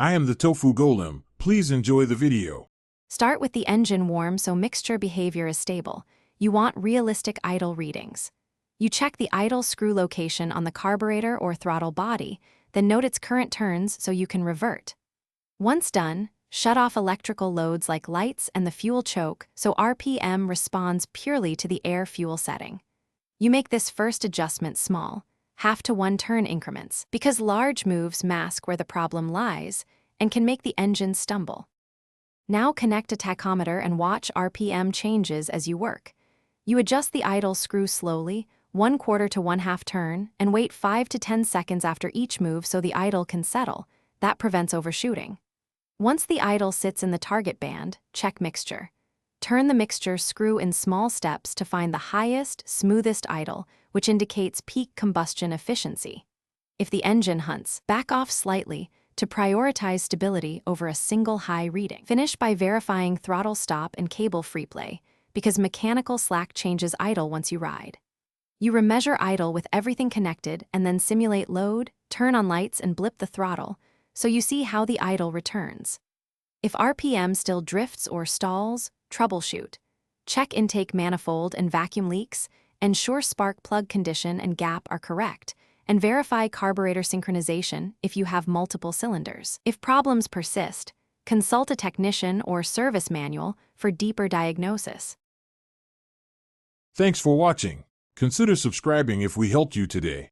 I am the Tofu Golem. Please enjoy the video. Start with the engine warm so mixture behavior is stable. You want realistic idle readings. You check the idle screw location on the carburetor or throttle body, then note its current turns so you can revert. Once done, shut off electrical loads like lights and the fuel choke so RPM responds purely to the air-fuel setting. You make this first adjustment small, 1/2 to 1 turn increments, because large moves mask where the problem lies and can make the engine stumble. Now connect a tachometer and watch RPM changes as you work. You adjust the idle screw slowly, 1/4 to 1/2 turn, and wait 5 to 10 seconds after each move so the idle can settle. That prevents overshooting. Once the idle sits in the target band, check mixture. Turn the mixture screw in small steps to find the highest, smoothest idle, which indicates peak combustion efficiency. If the engine hunts, back off slightly to prioritize stability over a single high reading. Finish by verifying throttle stop and cable free play, because mechanical slack changes idle once you ride. You remeasure idle with everything connected and then simulate load, turn on lights and blip the throttle, so you see how the idle returns. If RPM still drifts or stalls, troubleshoot. Check intake manifold and vacuum leaks, ensure spark plug condition and gap are correct, and verify carburetor synchronization if you have multiple cylinders. If problems persist, consult a technician or service manual for deeper diagnosis. Thanks for watching. Consider subscribing if we helped you today.